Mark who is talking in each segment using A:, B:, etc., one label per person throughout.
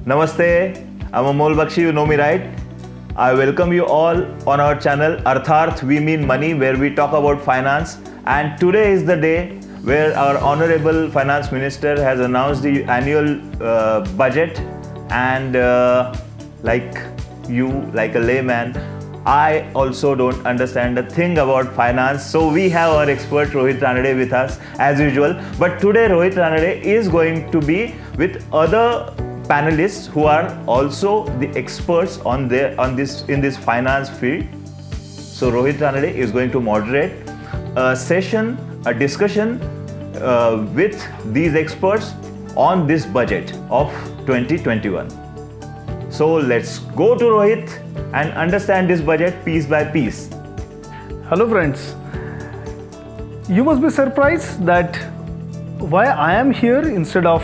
A: Namaste, I'm Amol Bakshi, you know me right? I welcome you all on our channel Artharth We Mean Money, where we talk about finance. And today is the day where our Honorable Finance Minister has announced the annual budget. And like you, like a layman, I also don't understand a thing about finance. So we have our expert Rohit Ranade with us as usual. But today Rohit Ranade is going to be with other panelists who are also the experts in this finance field. So Rohit Ranade is going to moderate a session, a discussion with these experts on this budget of 2021. So let's go to Rohit and understand this budget piece by piece.
B: Hello friends. You must be surprised that why I am here instead of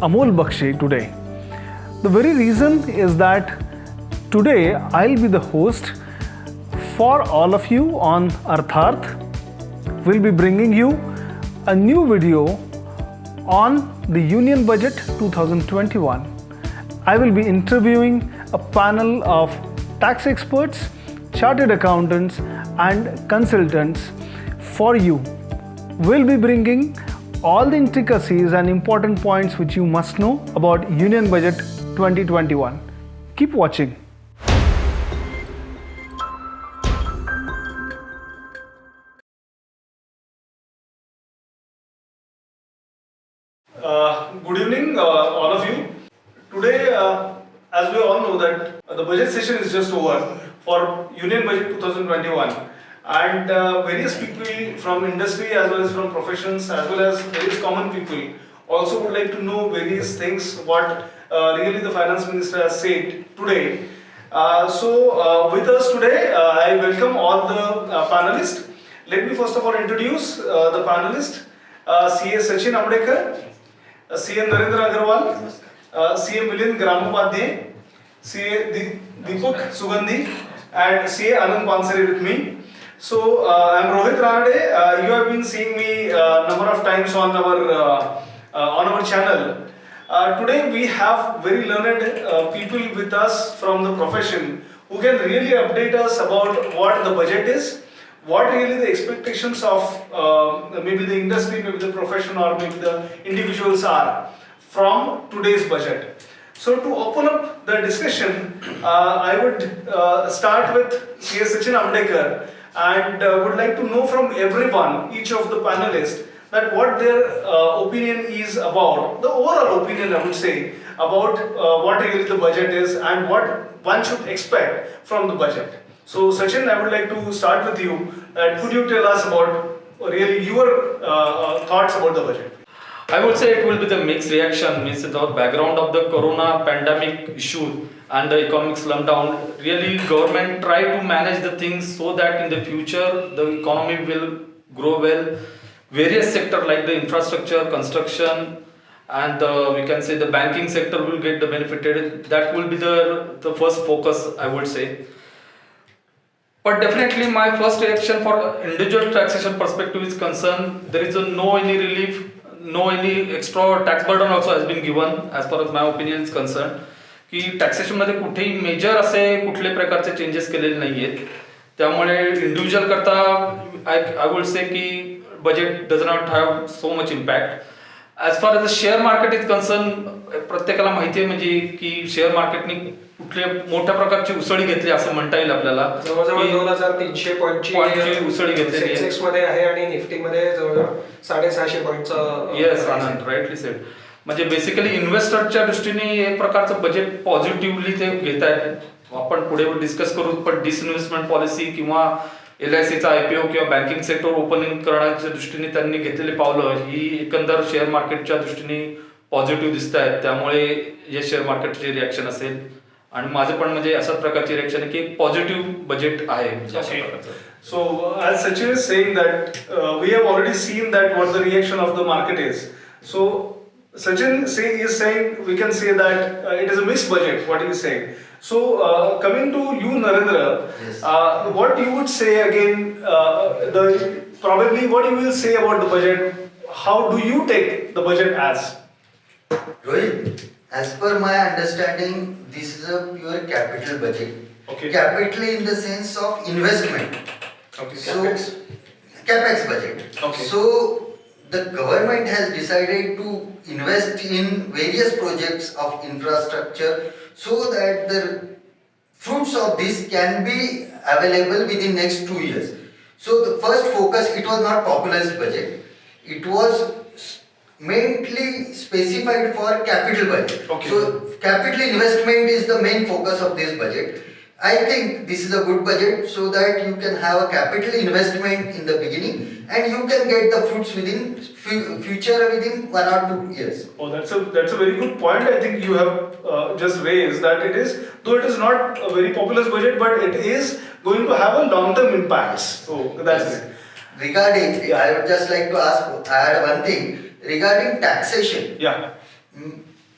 B: Amol Bakshi today. The very reason is that today I'll be the host for all of you on Artharth. We'll be bringing you a new video on the Union Budget 2021. I will be interviewing a panel of tax experts, chartered accountants and consultants for you. We'll be bringing all the intricacies and important points which you must know about Union Budget 2021. Keep watching.
C: Good evening, all of you. Today, as we all know that the budget session is just over for Union Budget 2021, and various people from industry as well as from professions as well as various common people also would like to know various things what really the finance minister has said today. So with us today, I welcome all the panelists. Let me first of all introduce the panelists. CA Sachin Amdekar, CA Narendra Agarwal, CA Milind Gramapadhyay, CA Deepak Sugandhi, and CA Anand Pansari with me. So I am Rohit Ranade. You have been seeing me number of times on our channel. Today we have very learned people with us from the profession who can really update us about what the budget is, what really the expectations of maybe the industry, maybe the profession or maybe the individuals are from today's budget. So to open up the discussion, I would start with CA Sachin Amdekar and would like to know from everyone, each of the panelists, that what their opinion is about, the overall opinion I would say, about what really the budget is and what one should expect from the budget. So Sachin, I would like to start with you. Could you tell us about really your thoughts about the budget?
D: I would say it will be the mixed reaction, means the background of the corona pandemic issue and the economic slump-down. Really, government try to manage the things so that in the future the economy will grow well. Various sectors like the infrastructure, construction, and we can say the banking sector will get the benefited. That will be the first focus, I would say. But definitely my first reaction for individual taxation perspective is concerned, there is no any relief, no any extra tax burden also has been given as far as my opinion is concerned. की taxation मध्ये कुठेही major असे कुठले प्रकारचे changes केलेले नाहीयेत. त्यामुळे individual करता आय would say key budget does not have so much impact. As far as the share market is concerned, प्रत्येकाला माहिती आहे म्हणजे की शेअर मार्केटने कुठल्या मोठ्या प्रकारची उसळी घेतली असं म्हणता येईल आपल्याला.
E: जवळजवळ 2300 पॉईंटची
D: उसळी घेतली
E: सेन्सेक्स मध्ये आहे आणि निफ्टी मध्ये जवळजवळ 650 पॉईंटचा.
D: येस आनंद, राईटली सेड. म्हणजे बेसिकली इन्व्हेस्टरच्या दृष्टीने एक प्रकारचं बजेट पॉझिटिव्हली ते घेत आहेत. आपण पुढे डिस्कस करू, पण डिसइन्व्हेस्टमेंट पॉलिसी किंवा LICचा IPO किंवा बँकिंग सेक्टर ओपनिंग करण्याच्या दृष्टीने त्यांनी घेतलेली पावलं ही एकंदर शेअर मार्केटच्या दृष्टीने पॉझिटिव्ह दिसत आहेत. त्यामुळे हे शेअर मार्केटचे रिॲक्शन असेल आणि माझं पण म्हणजे अशाच प्रकारची रिॲक्शन आहे की एक पॉझिटिव्ह बजेट आहे.
C: So as Sachin is saying that we have already seen that what the reaction of the market is. So Sachin is saying we can say that it is a mixed budget. What he is saying. So coming to you, Narendra,
F: yes.
C: What you would say again? Probably what you will say about the budget. How do you take the budget as?
F: Rohit, As per my understanding, this is a pure capital budget.
C: Okay.
F: Capital in the sense of investment.
C: Okay.
F: So,
C: Capex.
F: capex budget.
C: Okay.
F: So, the government has decided to invest in various projects of infrastructure so that the fruits of this can be available within next 2 years. So, the first focus, it was not populist budget. It was mainly specified for capital budget.
C: Okay.
F: So, capital investment is the main focus of this budget. I think this is a good budget so that you can have a capital investment in the beginning and you can get the fruits within future within 1 or 2 years.
C: Oh, that's a very good point. I think you have just raised that it is, though it is not a very populous budget, but it is going to have a long-term impacts. So that's
F: Yes.
C: it.
F: Regarding, I would just like to add one thing regarding taxation.
C: Yeah.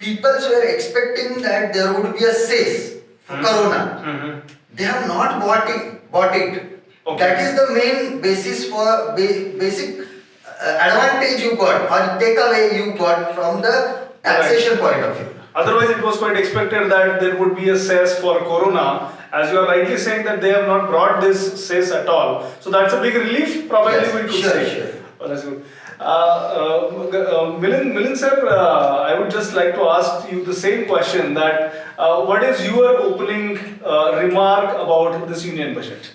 F: People were expecting that there would be a cess for Corona.
C: Mm-hmm.
F: They have not bought it.
C: Okay.
F: That is the main basis for basic advantage you got or takeaway you got from the taxation point of view.
C: Otherwise, it was quite expected that there would be a cess for Corona. As you are rightly saying that they have not brought this cess at all. So that's a big relief, probably
F: Yes,
C: we could
F: sure,
C: say.
F: sure.
C: Oh, that's good. Milind sir, I would just like to ask you the same question that what is your opening remark about this union budget?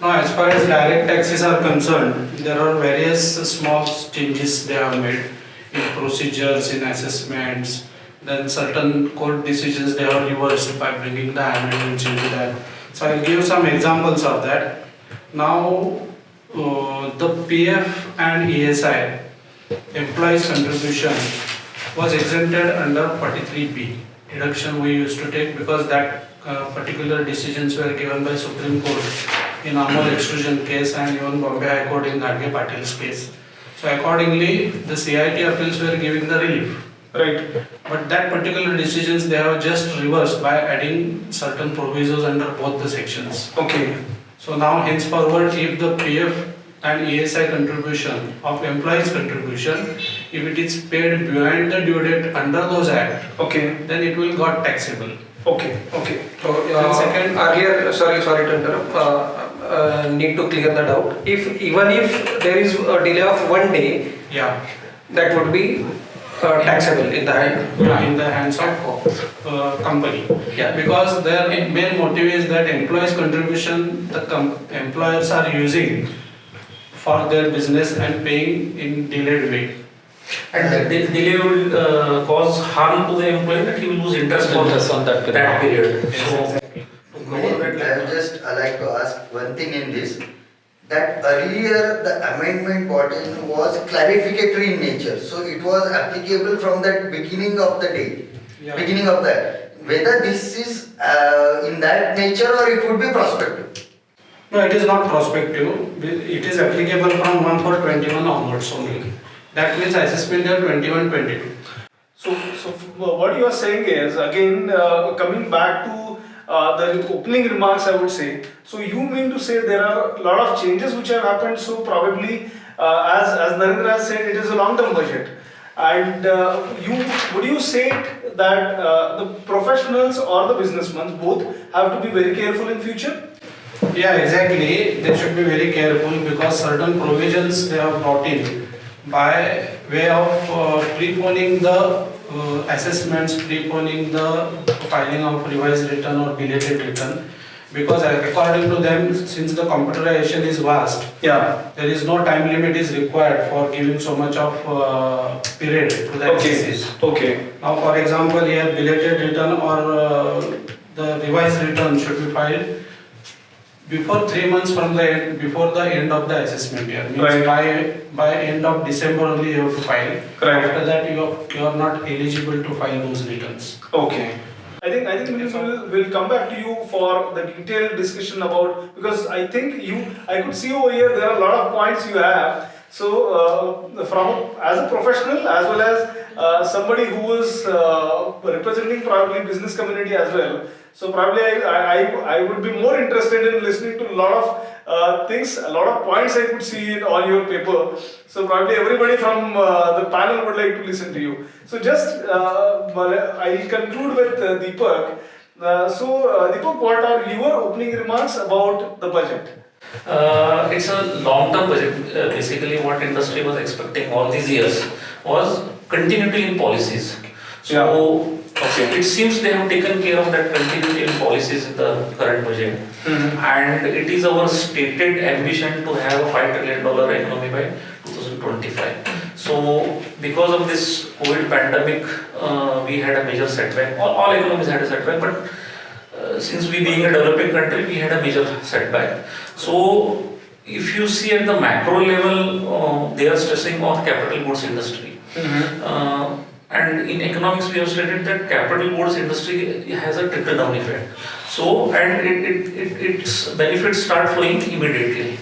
G: Now, as far as direct taxes are concerned, there are various small changes they have made in procedures, in assessments. Then certain court decisions they have reversed by bringing the amendments into that. So I'll give some examples of that. Now, the PF and ESI, employees contribution, was exempted under 43B. Deduction we used to take because that particular decisions were given by Supreme Court in Amol extrusion case and even Bombay High Court in Gadge Patil's case. So accordingly, the CIT appeals were giving the relief.
C: Right.
G: But that particular decisions they have just reversed by adding certain provisos under both the sections.
C: Okay.
G: So now henceforward, if the PF and ESI contribution of employees contribution, if it is paid beyond the due date under those act,
C: Okay.
G: then it will got taxable.
C: Okay. Okay.
E: So,
G: And second-
E: earlier, sorry to interrupt, need to clear that out. Even if there is a delay of 1 day,
G: Yeah.
E: that would be taxable in the hand.
G: Yeah, in the hands of company.
E: Yeah.
G: Because their main motive is that employees contribution the employers are using for their business and paying in delayed way.
H: And that delay will cause harm to the employee, that he will lose interest
D: Interest on that period.
H: period. So,
F: I would just like to ask one thing in this, that earlier the amendment brought in was clarificatory in nature, so it was applicable from the beginning of the day,
G: Yeah.
F: beginning of that. Whether this is in that nature or it would be prospective.
G: No, it is not prospective. It is applicable from 1/4/21 onwards only. That means assessment year 21-22.
C: So what you are saying is again coming back to the opening remarks, I would say. So you mean to say there are a lot of changes which have happened. So probably, as Narendra has said, it is a long-term budget. And would you say that the professionals or the businessmen both have to be very careful in future?
G: Yeah, exactly. They should be very careful because certain provisions they have brought in by way of preponing the assessments, preponing the filing of revised return or belated return. Because according to them, since the computerization is vast,
C: Yeah.
G: there is no time limit is required for giving so much of period to the exercise.
C: Okay.
G: Now, for example, here belated return or the revised return should be filed before 3 months from the end, before the end of the assessment year. Means by end of December only you have to file.
C: Correct.
G: After that you are not eligible to file those returns.
C: Okay. I think we'll come back to you for the detailed discussion about, because I think I could see over here there are a lot of points you have. So from as a professional as well as somebody who is representing probably business community as well. So probably I would be more interested in listening to a lot of things, a lot of points I could see in all your paper. So probably everybody from the panel would like to listen to you. So just I'll conclude with Deepak. Deepak, what are your opening remarks about the budget?
H: It's a long-term budget. Basically, what industry was expecting all these years was continuity in policies. So, it seems they have taken care of that continuity in policies in the current budget. And it is our stated ambition to have a $5 trillion economy by 2025. So, because of this COVID pandemic, we had a major setback. All economies had a setback, but since we being a developing country, we had a major setback. So, if you see at the macro level, they are stressing on capital goods industry. And in economics, we have stated that capital goods industry has a trickle-down effect. So, and its benefits start flowing immediately.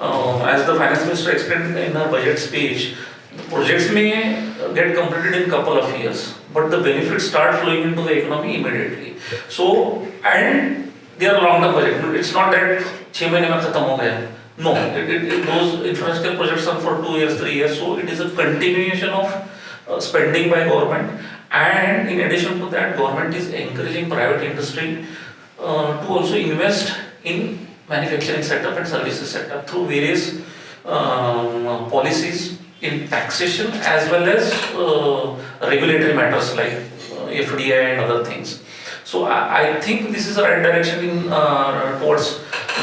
H: As the finance minister explained in her budget speech, the projects may get completed in couple of years, but the benefits start flowing into the economy immediately. So, and they are long-term projects. It's not that 6 months mein khatam ho gaya. No, those infrastructure projects are for 2 years, 3 years. So, it is a continuation of spending by government, and in addition to that, government is encouraging private industry to also invest in manufacturing setup and services setup through various policies in taxation as well as regulatory matters like FDI and other things. So I think this is the right direction in towards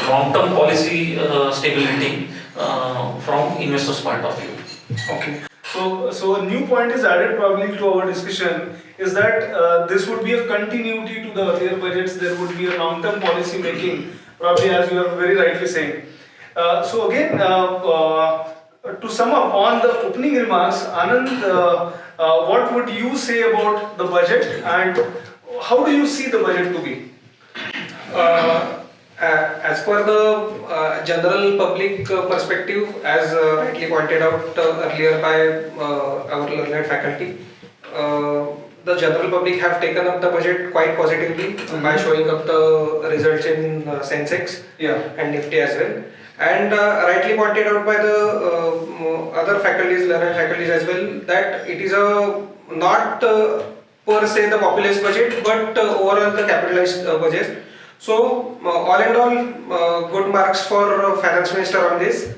H: long-term policy stability from investors' point of view.
C: Okay. So a new point is added probably to our discussion is that this would be a continuity to the earlier budgets. There would be a long-term policy making, probably as you are very rightly saying. So again, to sum up on the opening remarks, Anand, what would you say about the budget and how do you see the budget to be?
E: As per the general public perspective, as rightly pointed out earlier by our learned faculty, the general public have taken up the budget quite positively by showing up the results in Sensex and Nifty as well. And rightly pointed out by the other faculties, learned faculties as well, that it is a not per se the populist budget, but overall the capitalized budget. So, all in all, good marks for finance minister on this,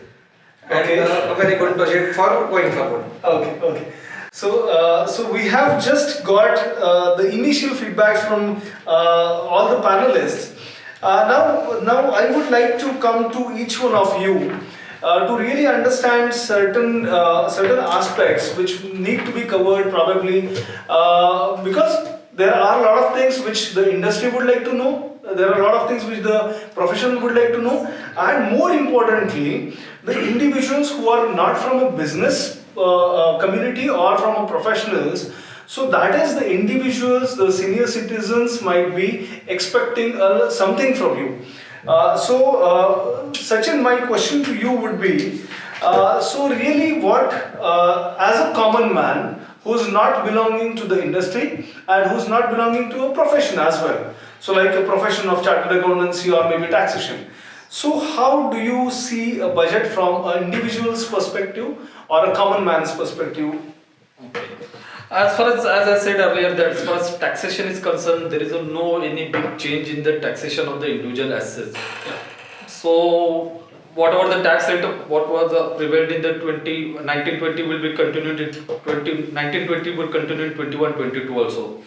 E: and a very good budget for going forward.
C: Okay. So we have just got the initial feedbacks from all the panelists. Now I would like to come to each one of you to really understand certain aspects which need to be covered probably because there are a lot of things which the industry would like to know. There are a lot of things which the profession would like to know, and more importantly, the individuals who are not from a business community or from a professionals. So that is the individuals, the senior citizens might be expecting something from you. Sachin, my question to you would be, so really what, as a common man who's not belonging to the industry and who's not belonging to a profession as well, so like a profession of chartered accountancy or maybe taxation. So how do you see a budget from an individual's perspective or a common man's perspective?
D: Okay. As far as I said earlier, that as far as taxation is concerned, there is no any big change in the taxation of the individual assets. So whatever the tax rate, what was prevailed in the 1920 will be continued in 1920 will continue in 21-22 also.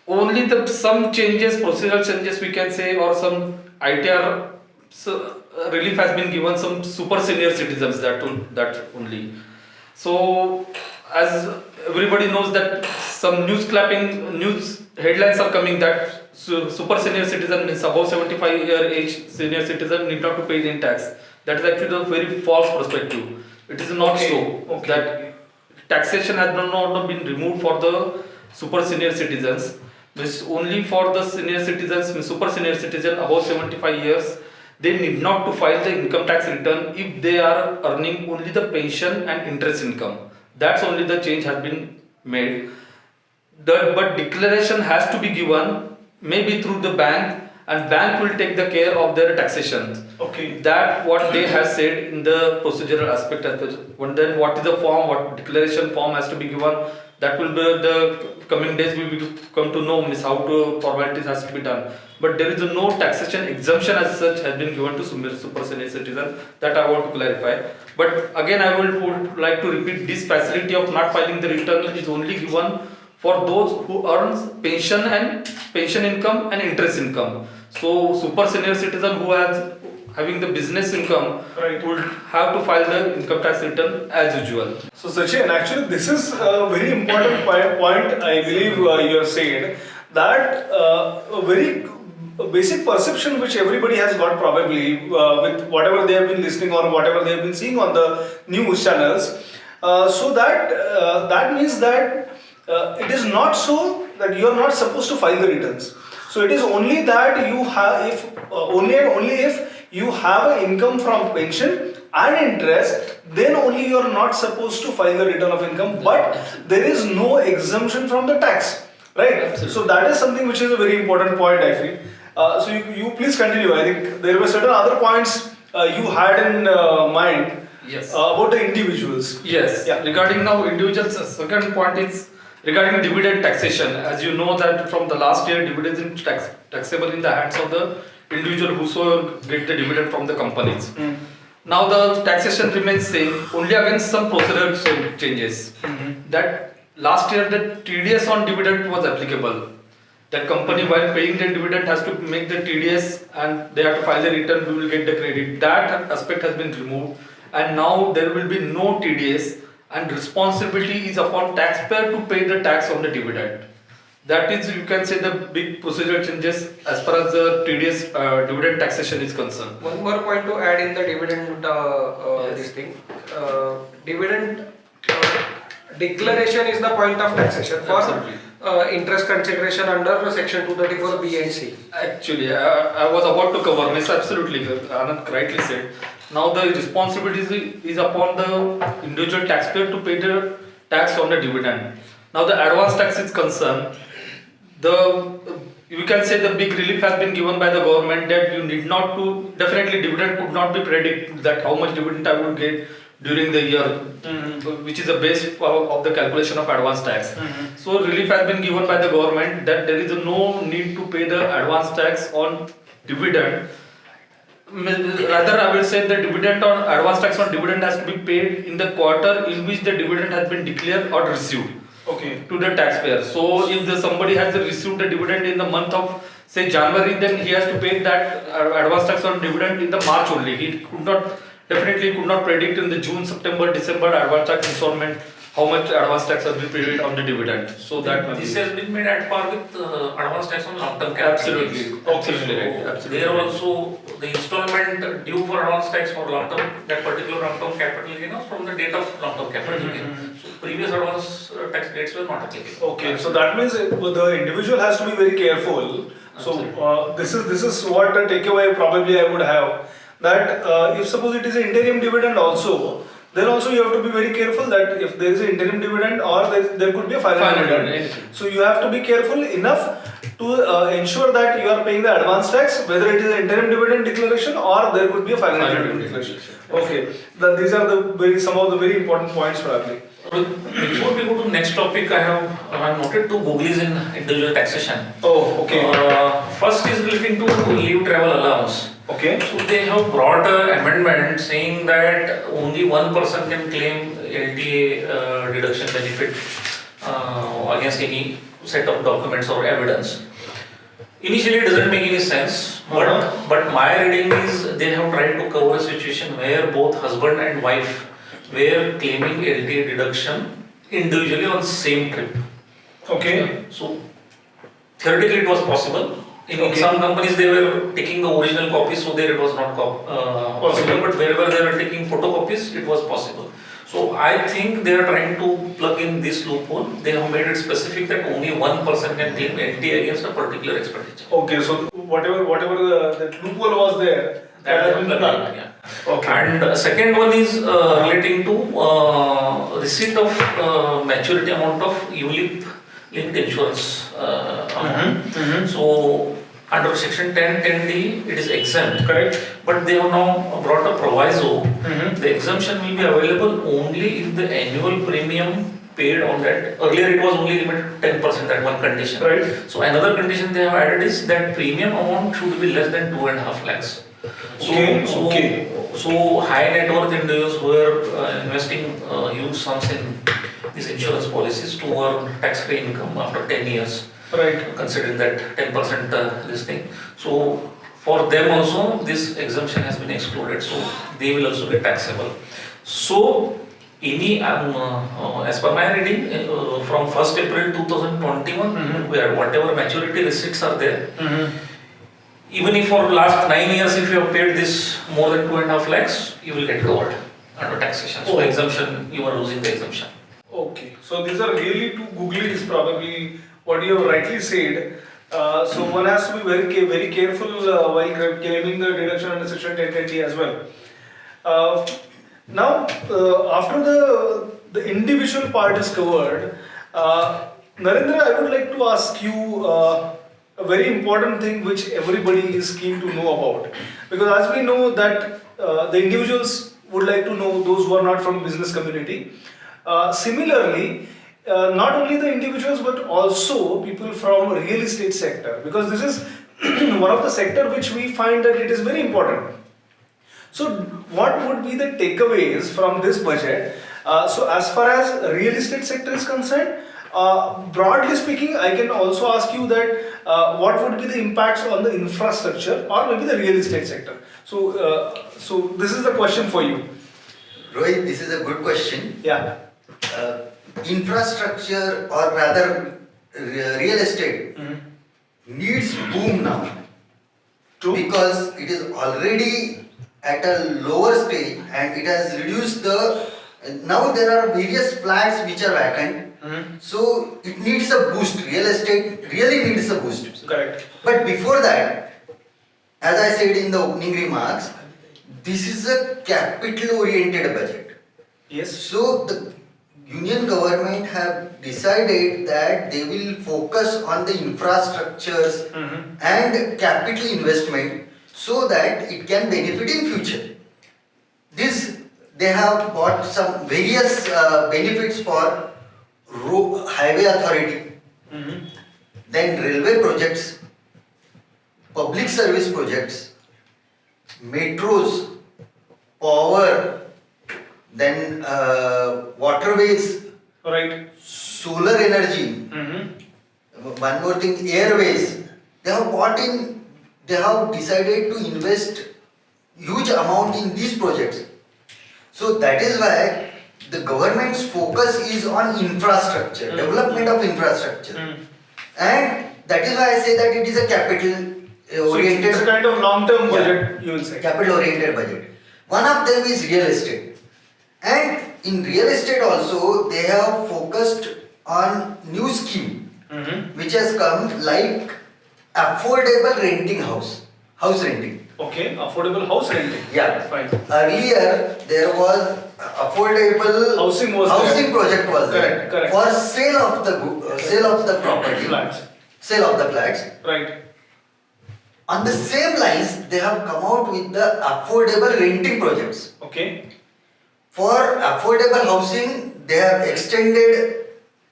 D: Only some changes, procedural changes we can say, or some ITR relief has been given some super senior citizens, that only. So as everybody knows that some news headlines are coming that super senior citizen means above 75-year age senior citizen need not to pay any tax. That is actually a very false perspective. It is not so that taxation has not been removed for the super senior citizens. Means only for the senior citizens, means super senior citizen above 75 years, they need not to file the income tax return if they are earning only the pension and interest income. That's only the change has been made. But declaration has to be given maybe through the bank and bank will take the care of their taxation.
C: Okay.
D: That what they have said in the procedural aspect as well. And then what is the form, what declaration form has to be given, that will be the coming days we will come to know how to formalities has to be done. But there is no taxation exemption as such has been given to super senior citizen, that I want to clarify. But again I would like to repeat, this facility of not filing the return is only given for those who earns pension income and interest income. So super senior citizen who has having the business income
C: Right.
D: would have to file the income tax return as usual.
C: So Sachin, actually this is a very important point I believe you have said, that a very basic perception which everybody has got probably with whatever they have been listening or whatever they have been seeing on the news channels. So that means that it is not so that you are not supposed to file the returns. So it is only that you have, if only and only if you have an income from pension and interest, then only you are not supposed to file the return of income. But there is no exemption from the tax, right?
D: Absolutely.
C: So that is something which is a very important point, I feel. So you please continue. I think there were certain other points you had in mind.
D: Yes.
C: About the individuals.
D: Yes.
C: Yeah.
D: Regarding now individuals, second point is regarding dividend taxation. As you know that from the last year, dividends is taxable in the hands of the individual whoso get the dividend from the companies. Now the taxation remains same, only against some procedural changes. That last year the TDS on dividend was applicable. That company while paying the dividend has to make the TDS and they have to file the return, we will get the credit. That aspect has been removed and now there will be no TDS and responsibility is upon taxpayer to pay the tax on the dividend. That is, you can say, the big procedural changes as far as the TDS dividend taxation is concerned.
E: One more point to add in the dividend
D: Yes.
E: this thing. Dividend declaration is the point of taxation for
D: Absolutely.
E: interest consideration under section 234B and C.
D: Actually, I was about to cover this. Absolutely, Anand rightly said. Now the responsibility is upon the individual taxpayer to pay the tax on the dividend. Now the advance tax is concerned. You can say the big relief has been given by the government that you need not to, definitely dividend could not be predicted that how much dividend I would get during the year, which is the base of the calculation of advance tax. So relief has been given by the government that there is no need to pay the advance tax on dividend. Rather, I will say the dividend or advance tax on dividend has to be paid in the quarter in which the dividend has been declared or received.
C: Okay.
D: To the taxpayer. So if somebody has received the dividend in the month of say January, then he has to pay that advance tax on dividend in the March only. He definitely could not predict in the June, September, December advance tax installment how much advance tax has been paid on the dividend. So that
H: This has been made at par with advance tax on long-term capital
D: Absolutely.
H: gains.
D: Absolutely right. Absolutely
H: There
D: right.
H: also the installment due for advance tax for long-term, that particular long-term capital gain was from the date of long-term capital gain. So previous advance tax dates were not applicable.
C: Okay, so that means the individual has to be very careful. So this is what a takeaway probably I would have, that if suppose it is an interim dividend also, then also you have to be very careful that if there is an interim dividend or there could be a final dividend.
D: anything.
C: So you have to be careful enough to ensure that you are paying the advance tax, whether it is an interim dividend declaration or there could be a final dividend declaration. Okay, these are some of the very important points probably.
H: Before we go to next topic, I have noted two googlies in individual taxation.
C: Oh, okay.
H: First is relating to leave travel allowance.
C: Okay.
H: So they have brought an amendment saying that only one person can claim LTA deduction benefit against any set of documents or evidence. Initially it doesn't make any sense, but my reading is they have tried to cover a situation where both husband and wife were claiming LTA deduction individually on same trip.
C: Okay.
H: So theoretically it was possible. In some companies they were taking the original copies, so there it was not possible. But wherever they were taking photocopies, it was possible. So I think they are trying to plug in this loophole. They have made it specific that only one person can claim LTA against a particular expenditure.
C: Okay, so whatever the loophole was there, that has been done.
H: Yeah.
C: Okay.
H: And second one is relating to receipt of maturity amount of ULIP linked insurance amount. So under section 10(10)(d), it is exempt.
C: Correct.
H: But they have now brought a proviso.
C: Mhm.
H: The exemption will be available only if the annual premium paid on that. Earlier it was only limited to 10%, that one condition.
C: Right.
H: So another condition they have added is that premium amount should be less than 2.5 lakhs. So,
C: Okay,
H: so,
C: okay.
H: so high net worth individuals who are investing huge sums in these insurance policies to earn tax-free income after 10 years.
C: Right.
H: Considering that 10% this thing. So for them also this exemption has been excluded, so they will also be taxable. So any as per my reading from 1st April 2021, where whatever maturity receipts are there, even if for last 9 years if you have paid this more than 2.5 lakhs, you will get covered under taxation. So
C: Oh.
H: exemption, you are losing the exemption.
C: Okay, so these are really too googly is probably what you have rightly said. So one has to be very careful while claiming the deduction under section 10(10)(d) as well. Now, after the individual part is covered, Narendra, I would like to ask you a very important thing which everybody is keen to know about, because as we know that the individuals would like to know, those who are not from business community. Similarly, not only the individuals but also people from real estate sector, because this is one of the sector which we find that it is very important. So what would be the takeaways from this budget? So as far as real estate sector is concerned, broadly speaking, I can also ask you that what would be the impacts on the infrastructure or maybe the real estate sector. So this is the question for you.
F: Rohit, this is a good question.
C: Yeah.
F: Infrastructure or rather real estate needs boom now.
C: True.
F: Because it is already at a lower stage and it has reduced the, now there are various flats which are vacant. So it needs a boost. Real estate really needs a boost.
C: Correct.
F: But before that, as I said in the opening remarks, this is a capital oriented budget.
C: Yes.
F: So the Union government have decided that they will focus on the infrastructures and capital investment so that it can benefit in future. This, they have got some various benefits for highway authority, then railway projects, public service projects, metros, power, then waterways,
C: Right.
F: solar energy, one more thing, airways. They have bought in, they have decided to invest huge amount in these projects. So that is why the government's focus is on infrastructure, development of infrastructure. And that is why I say that it is a capital oriented,
C: It's a kind of long-term budget, you will say.
F: capital oriented budget. One of them is real estate. And in real estate also, they have focused on new scheme which has come like affordable renting house renting.
C: Okay, affordable house renting.
F: Yeah.
C: Fine.
F: Earlier there was affordable
C: Housing was
F: housing
C: there.
F: project was there
C: Correct.
F: for sale of the property,
C: Flats.
F: sale of the flats.
C: Right.
F: On the same lines, they have come out with the affordable renting projects.
C: Okay.
F: For affordable housing, they have extended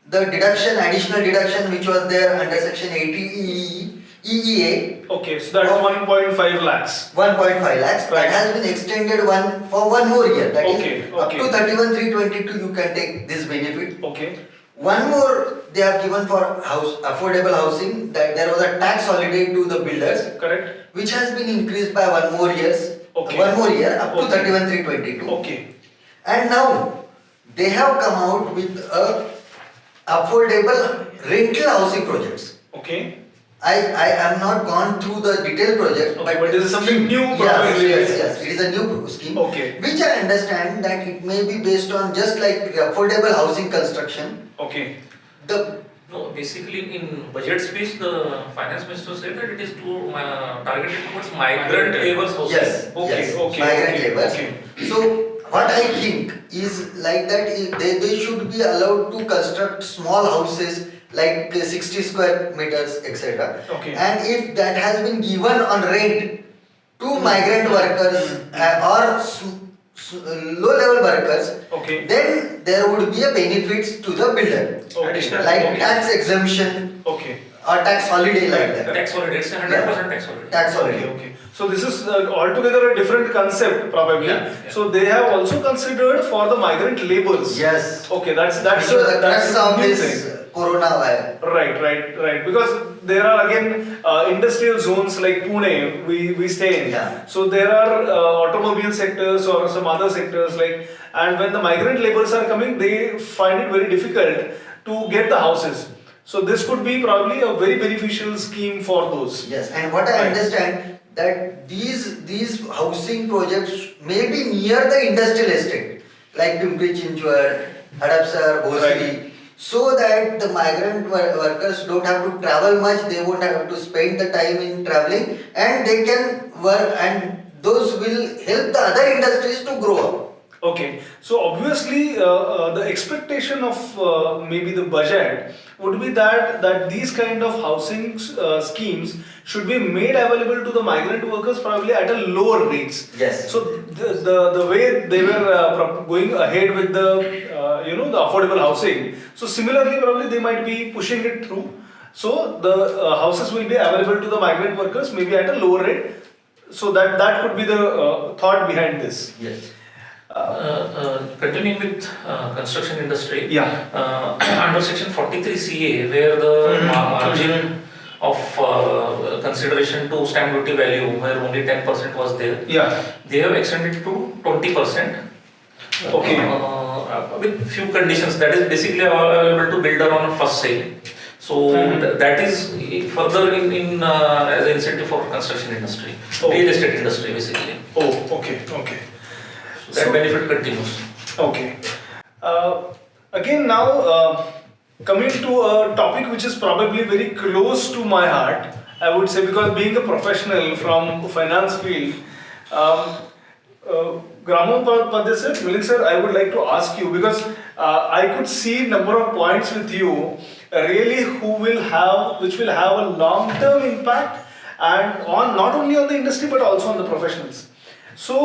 F: the deduction, additional deduction which was there under section 80 EEA,
C: Okay, so that's 1.5 lakhs.
F: 1.5 lakhs.
C: Right.
F: That has been extended for one more year. That
C: Okay,
F: is up
C: okay.
F: to 31,322 you can take this benefit.
C: Okay.
F: One more they have given for affordable housing, that there was a tax holiday to the builders,
C: Correct.
F: which has been increased by one more year up to
C: Okay.
F: 31,322.
C: Okay.
F: And now they have come out with a affordable rental housing projects.
C: Okay.
F: I am not gone through the detailed project,
C: Okay, but this is something new
F: Yes,
C: probably.
F: yes, it is a new scheme.
C: Okay.
F: Which I understand that it may be based on just like affordable housing construction.
C: Okay.
F: The
H: No, basically in budget speech, the finance minister said that it is to targeted towards migrant laborers also.
F: yes,
C: Okay,
F: yes,
C: okay,
F: migrant
C: okay,
F: laborers.
C: okay.
F: So what I think is like that they should be allowed to construct small houses like 60 square meters, etc.
C: Okay.
F: And if that has been given on rent to migrant workers low level workers,
C: Okay.
F: then there would be a benefits to the builder,
C: Okay.
F: like
C: Okay.
F: tax exemption
C: Okay.
F: or tax holiday like that.
H: Tax holiday, it's a 100% tax holiday.
F: Tax
C: Okay,
F: holiday.
C: okay. So this is altogether a different concept, probably.
H: Yeah, yeah.
C: So they have also considered for the migrant laborers.
F: Yes.
C: Okay, that's
F: So the
C: that's
F: crux of
C: new
F: this
C: thing.
F: coronavirus.
C: Right. Because there are again industrial zones like Pune we stay in.
F: Yeah.
C: So there are automobile sectors or some other sectors like, and when the migrant laborers are coming, they find it very difficult to get the houses. So this could be probably a very beneficial scheme for those.
F: Yes, and what I
C: Right.
F: understand that these housing projects may be near the industrial estate, like Pimpri Chinchwad, Hadapsar, Bhosri,
C: Right.
F: so that the migrant workers don't have to travel much, they won't have to spend the time in traveling, and they can work, and those will help the other industries to grow up.
C: Okay, so obviously the expectation of maybe the budget would be that these kind of housing schemes should be made available to the migrant workers probably at a lower rates.
F: Yes.
C: So the way they were going ahead with the the affordable housing, so similarly probably they might be pushing it through. So the houses will be available to the migrant workers maybe at a lower rate. So that could be the thought behind this.
F: Yes.
H: Continuing with construction industry,
C: Yeah.
H: under section 43 CA, where the margin of consideration to stamp duty value, where only 10% was there,
C: Yeah.
H: they have extended to 20%.
C: Okay.
H: With few conditions, that is basically available to builder on first sale. So that is further in as an incentive for construction industry,
C: Oh.
H: real estate industry basically.
C: Oh, okay.
H: So that benefit continues.
C: Okay. Again, now coming to a topic which is probably very close to my heart, I would say, because being a professional from finance field, Gramam Padya sir, Milik sir, I would like to ask you, because I could see number of points with you, really which will have a long-term impact and on not only on the industry but also on the professionals. So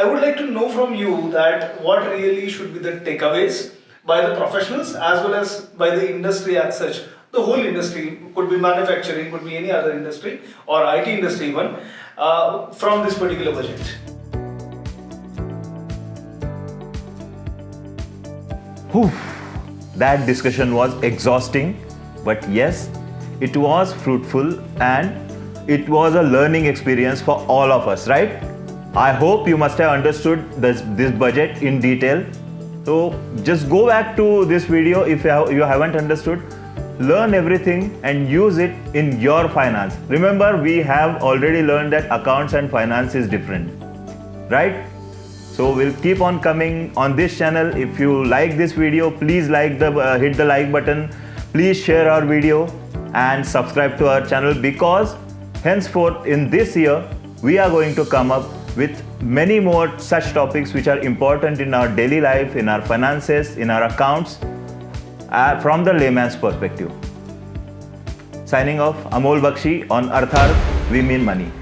C: I would like to know from you that what really should be the takeaways by the professionals as well as by the industry as such. The whole industry, could be manufacturing, could be any other industry or IT industry even, from this particular budget.
A: Whew. That discussion was exhausting, but yes, it was fruitful and it was a learning experience for all of us, right? I hope you must have understood this budget in detail. So just go back to this video if you haven't understood. Learn everything and use it in your finance. Remember, we have already learned that accounts and finance is different, right? So we'll keep on coming on this channel. If you like this video, please hit the like button. Please share our video and subscribe to our channel, because henceforth in this year we are going to come up with many more such topics which are important in our daily life, in our finances, in our accounts, from the layman's perspective. Signing off, Amol Bakshi on Artharth We Mean Money.